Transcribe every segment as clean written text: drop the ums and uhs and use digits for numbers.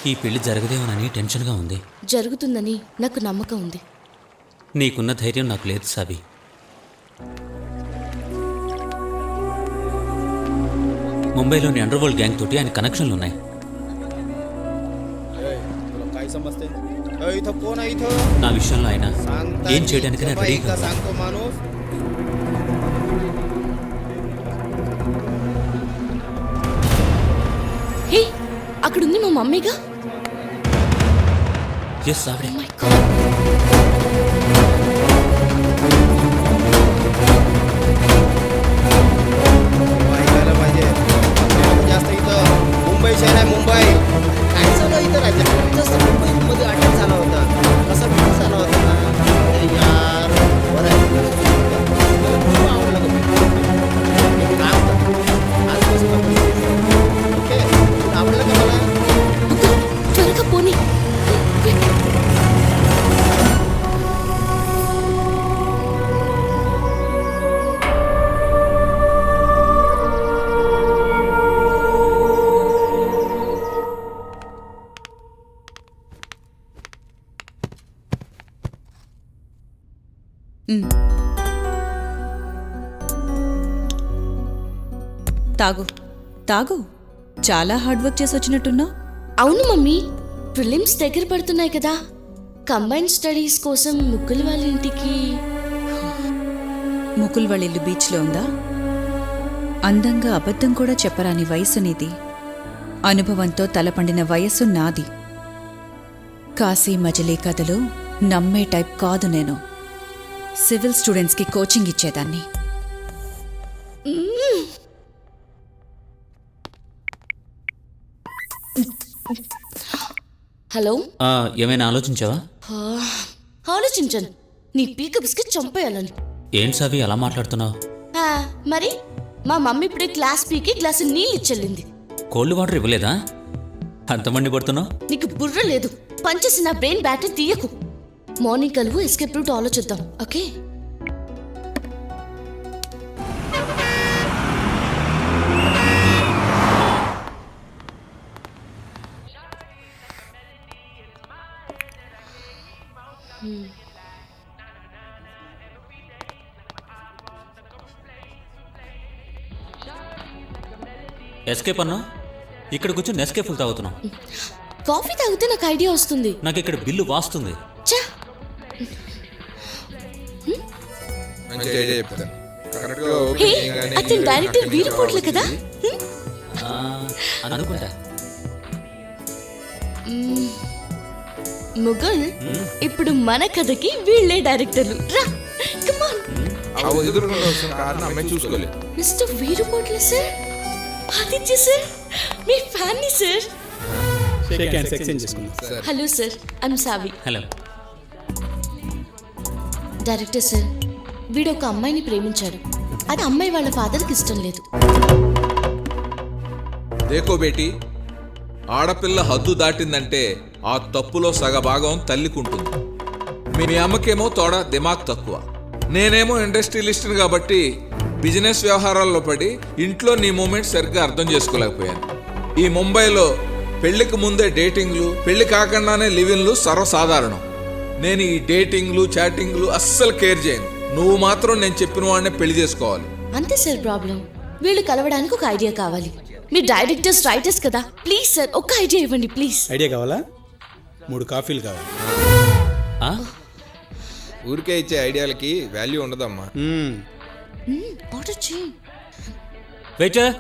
ఈ పెళ్లి జరగదేమోనని టెన్షన్గా ఉంది. జరుగుతుందని నాకు నమ్మకం ఉంది. నీకున్న ధైర్యం నాకు లేదు సాబి. ముంబైలోని అండర్వరల్డ్ గ్యాంగ్ తోటి ఆయన కనెక్షన్లు ఉన్నాయి. నా విషయంలో ఆయన ఏం చేయడానికి నేను రెడీగా ఉన్నాను. హే, అక్కడుంది మా మమ్మీగా. ఎస్ ఆవిడే. Oh my God. मुंबई शहर आहे. मुंबई काय चालू इथं राज्यात जसं मुंबईमध्ये अटॅक झाला होता तसा विषय झाला होता ना. अरे यार बरं आहे. खूप आवडलं गं. एक काम कर, आजपासून आपण ओके आवडलं का मला? త్వరగా పోనీ. తాగు తాగు. చాలా హార్డ్ వర్క్ చేసి వచ్చినట్టున్నావు. అవును మమ్మీ, ప్రిలిమ్స్ దగ్గర పడుతున్నాయి కదా. కంబైన్డ్ స్టడీస్ కోసం ముగ్గుల వాళ్ళ ఇంటికి. ముకుల్ వాళ్ళ ఇల్లు బీచ్లో ఉందా? అందంగా అబద్ధం కూడా చెప్పరాని వయసు నీది. అనుభవంతో తలపండిన వయస్సు నాది. కాశీ మజిలీ కథలు నమ్మే టైప్ కాదు నేను. సివిల్ స్టూడెంట్స్కి కోచింగ్ ఇచ్చేదాన్ని. హలో, ఏమైనా ఆలోచించావా? ఆలోచించాను. నీ పీక బిస్కెట్ చంపేయాలని. ఏంటి సాబి అలా మాట్లాడుతున్నావు? మరి మా మమ్మీ ఇప్పుడే క్లాస్ పీకి గ్లాసు నీళ్ళు ఇచ్చెళ్ళింది. కోల్డ్ వాటర్ ఇవ్వలేదా? అంత మండి పడుతున్నావు. నీకు బుర్ర లేదు. పంచేసి నా బ్రెయిన్ బ్యాటరీ తీయకు. మార్నింగ్ కలువు ఎస్కేప్ రూట్ ఆలోచిద్దాం. ఓకే? ఎస్కేప్ అన్నా, ఇక్కడ కూర్చొని ఎస్కేప్ ఫుల్ తాగుతున్నాం. కాఫీ తాగితే నాకు ఐడియా వస్తుంది. నాకు ఇక్కడ బిల్లు వాస్తుంది. ఛా! హే, అతను డైరెక్టర్ వీరిపోట్లే కదా? అనుకుంటా. ముగుల్, ఇప్పుడు మన కథకి వీళ్ళే డైరెక్టర్లు. రా, come on. Mister Veeripotla sir, Aditya sir, మీ ఫ్యాన్ని sir. Hello sir, I'm Savi. Hello director sir, వీడు ఒక అమ్మాయిని ప్రేమించాడు. అది అమ్మాయి వాళ్ళ ఫాదర్కి ఇష్టం లేదు. దేకో బేటీ, ఆడపిల్ల హద్దు దాటిందంటే ఆ తప్పులో సగభాగం తల్లికుంటుంది. మీ అమ్మకేమో తోడ దిమాగ్ తక్కువ. నేనేమో ఇండస్ట్రియలిస్ట్ని కాబట్టి బిజినెస్ వ్యవహారాల్లో పడి ఇంట్లో నీ మూమెంట్ సరిగ్గా అర్థం చేసుకోలేకపోయాను. ఈ ముంబైలో పెళ్లికి ముందే డేటింగ్లు, పెళ్లి కాకుండానే లివిన్లు సర్వసాధారణం. నేను ఈ డేటింగ్లు, చాటింగ్లు అస్సలు కేర్ చేయను. నువ్వు మాత్రం నేను చెప్పిన వాడినే పెళ్లి చేసుకోవాలి. అంతే సార్ ప్రాబ్లం. వీళ్ళు కలవడానికి ఒక ఐడియా కావాలి. మీరు డైరెక్టర్స్, రైటర్స్ కదా, ప్లీజ్ సార్ ఒక్క ఐడియా ఇవ్వండి ప్లీజ్. ఐడియా కావాలా? 3 కాఫీలు కావాలి. ఊరికే ఇచ్చే ఐడియాలకి వాల్యూ ఉండదమ్మా. ఆర్డర్ చేయి. వెయిటర్,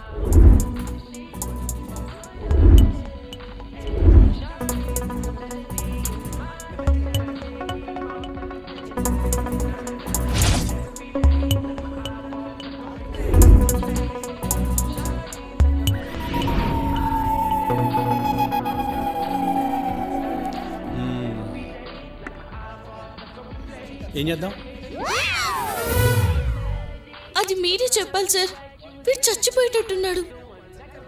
ఏం చేద్దాం? అది మీరే చెప్పాలి సార్. వీడు చచ్చిపోయేటట్టున్నాడు.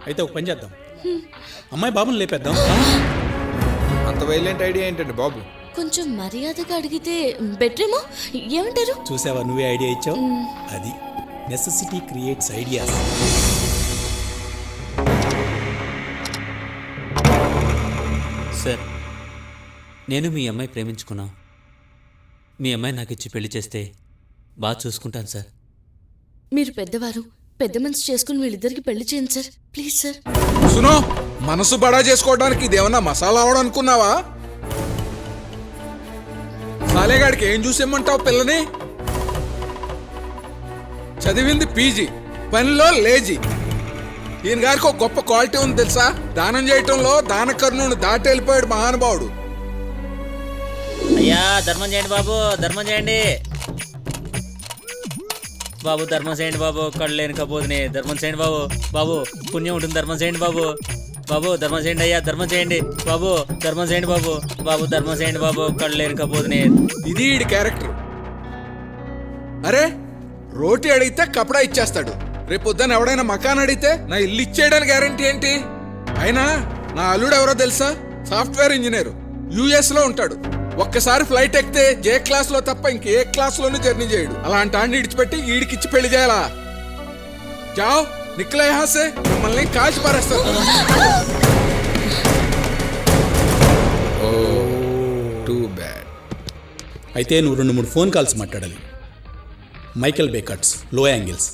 అయితే ఒక పని చేద్దాం, అమ్మాయి బాబుని లేపేద్దాం. అంత వైలెంట్ ఐడియా ఏంటండి బాబు? కొంచెం మర్యాదగా అడిగితే బెటరేమో. ఏమంటారు? చూసావా, నువ్వే ఐడియా ఇచ్చావు. అది నెసెసిటీ క్రియేట్స్ ఐడియాస్. సార్ నేను మీ అమ్మాయి ప్రేమించుకున్నాం. మీ అమ్మాయి నాకు ఇచ్చి పెళ్లి చేస్తే బాగా చూసుకుంటాను సార్. మీరు పెద్దవారు, పెద్ద మనసు చేసుకుని వీళ్ళిద్దరికి పెళ్లి చేయండి సార్, ప్లీజ్ సార్. సునో, మనసు బడా చేసుకోవడానికి ఇదేమన్నా మసాలా అవడం అనుకున్నావా? సాలేగాడికి ఏం చూసేమంటావు పిల్లని? చదివింది పీజీ, పనిలో లేజీ. ఈయన గారికి ఒక గొప్ప క్వాలిటీ ఉంది తెలుసా? దానం చేయటంలో దానకర్ణుని దాటి వెళ్ళిపోయాడు మహానుభావుడు. అయ్యా ధర్మం చేయండి బాబు, ధర్మం చేయండి బాబు, ధర్మం చేయండి బాబు, కళ్ళు లేని కపోతుని ధర్మం చేయండి బాబు. బాబు పుణ్యం ఉంటుంది, ధర్మం చేయండి బాబు. బాబు ధర్మం చేయండి అయ్యా, ధర్మం చేయండి బాబు, ధర్మం చేయండి బాబు. బాబు ధర్మం చేయండి బాబు, కళ్ళు లేని కపోతుని. ఇది ఈడి క్యారెక్టర్. అరే, రోటీ అడిగితే కపడా ఇచ్చేస్తాడు. రేపు పొద్దున్న ఎవడైనా మకాన్ అడిగితే నా ఇల్లు ఇచ్చేయడానికి గ్యారంటీ ఏంటి? అయినా నా అల్లుడు ఎవరో తెలుసా? సాఫ్ట్వేర్ ఇంజనీర్, యుఎస్ లో ఉంటాడు. ఒక్కసారి ఫ్లైట్ ఎక్కితే జే క్లాస్ లో తప్ప ఇంకే క్లాస్ లోనూ జర్నీ చేయడు. అలాంటి ఆడిని ఇడిచిపెట్టి ఈడికిచ్చి పెళ్లి చేయాలా? జావ్ నిక్లే హాసే, మిమ్మల్ని కాల్చి పారేస్తాను. ఓ టూ బ్యాడ్. అయితే నువ్వు 2-3 ఫోన్ కాల్స్ మాట్లాడాలి. మైకెల్ బే కట్స్, లో యాంగిల్స్.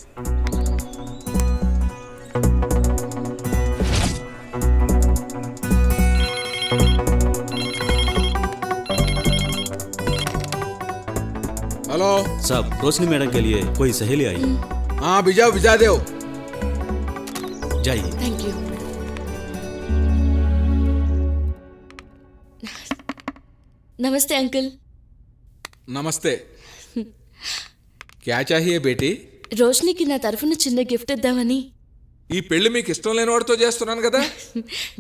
హలో साहब, रोशनी मैडम के लिए कोई सहेली आई? బిజా విజాదేవ్. जाइए. Thank you. నమస్తే అంకుల్. నమస్తే. క్యా చాహియే బేటీ? రోష్నికి నా తరఫున చిన్న గిఫ్ట్ ఇద్దామని. ఈ పెళ్లి మీకు ఇష్టం లేని వాడితో చేస్తున్నాను కదా.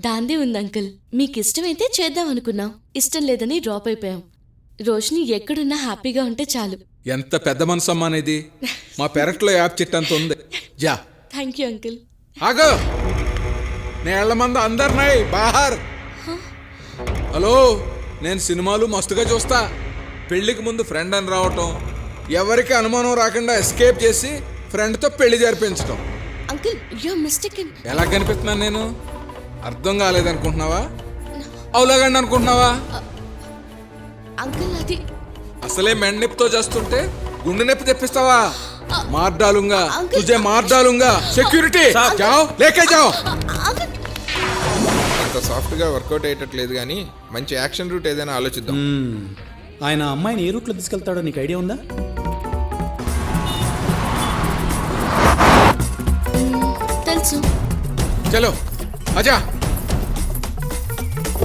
దాందే ఉంది అంకుల్, మీకు ఇష్టమైతే చేద్దాం అనుకున్నాం, ఇష్టం లేదని డ్రాప్ అయిపోయాం. రోష్ని ఎక్కడున్నా హ్యాపీగా ఉంటే చాలు. ఎంత పెద్ద మనసు అమ్మా అనేది. మా పెరట్లో యాప్ చెట్టు అంత ఉంది. జా. Thank you uncle. ఆగో, నేళ్ల మంది అందరినాయి బాహార్. హలో, నేను సినిమాలు మస్తుగా చూస్తా. పెళ్లికి ముందు ఫ్రెండ్ అని రావటం, ఎవరికి అనుమానం రాకుండా ఎస్కేప్ చేసి ఫ్రెండ్తో పెళ్లి జరిపించటం. Uncle your mistaken. ఎలా కనిపిస్తున్నాను నేను? అర్థం కాలేదనుకుంటున్నావా? అవులాగండి అనుకుంటున్నావా? అంకుల్ అది అసలే మెండ్ నొప్పితో చేస్తుంటే గుండె నొప్పి తెప్పిస్తావా? మార్ డాలూంగా, అంకుల్. తుజే మార్ డాలూంగా. సెక్యూరిటీ జాओ, లేకే జాओ. అంకుల్ అంత సాఫ్ట్గా వర్కౌట్ అయ్యేటట్లేదు కానీ మంచి యాక్షన్ రూట్ ఏదైనా ఆలోచిద్దాం. ఆయన అమ్మాయిని ఏ రూట్లో తీసుకెళ్తాడో నీకు ఐడియా ఉందా? తెలుసు. చలో అజా,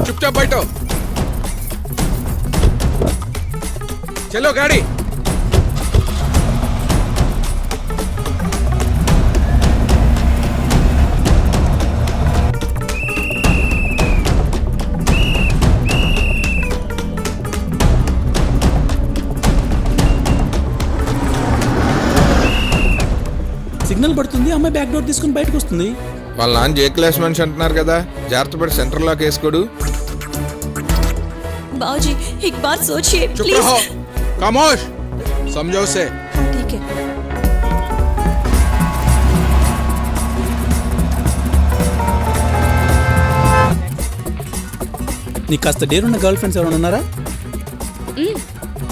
చుప్చాప్ బయటో. చలో గాడి. సిగ్నల్ పడుతుంది, అమ్మాయి బ్యాక్ డోర్ తీసుకుని బయటకు వస్తుంది. వాళ్ళ నాన్న జే క్లాస్ మనిషి అంటున్నారు కదా, జాగ్రత్త పడి సెంటర్ లాక్ వేసుకోడు. बाबूजी एक बात सोचिए चुप प्लीज. रहो, खामोश, समझो से. ठीक है. నీకు కాస్త డేరున్న గర్ల్ ఫ్రెండ్స్ ఎవరైనా ఉన్నారా?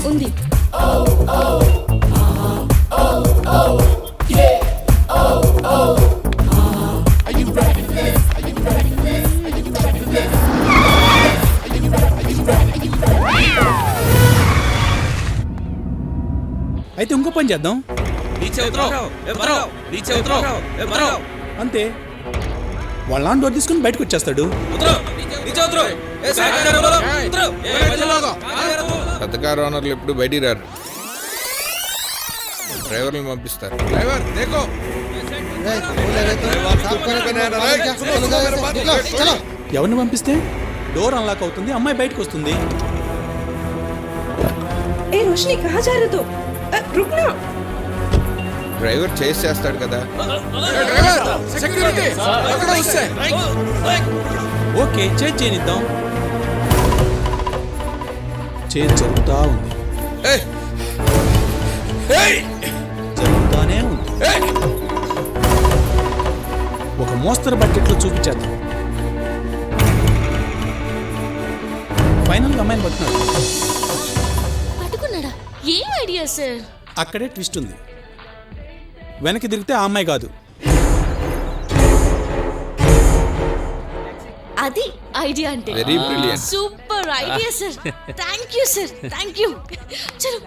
ఉంది. అయితే ఇంకో పని చేద్దాం. అంతే, వాళ్ళ నాన్న డోర్ తీసుకుని బయటకు వచ్చేస్తాడు. పెద్ద కార్ ఓనర్లు ఎప్పుడు బయటికి రారు, డ్రైవర్లు పంపిస్తారు. డ్రైవర్ देखो. ఎవరిని పంపిస్తే డోర్ అన్లాక్ అవుతుంది, అమ్మాయి బయటకు వస్తుంది. ए रोशनी कहाँ जा रहे हो? रुकना. డ్రైవర్ చేసి చేస్తాడు కదా. డ్రైవర్, సెక్యూరిటీ అక్కడ వస్తే. Okay, change చేయనిద్దాం. చేంజ్ జరుగుతా ఉంది, ఏయ్ ఏయ్ జరుగుతానే ఉంది. ఒక మోస్తరు బకెట్లో చూపించేద్దాం. ఫైనల్గా అమ్మాయిని పట్టున్నాడు. పట్టుకున్నాడా? ఏం ఐడియా సార్? అక్కడే ట్విస్ట్ ఉంది. వెనక్కి తిరిగితే ఆ అమ్మాయి కాదు. అది ఐడియా అంటే. Very brilliant. Super idea sir. Thank you sir, thank you. చలో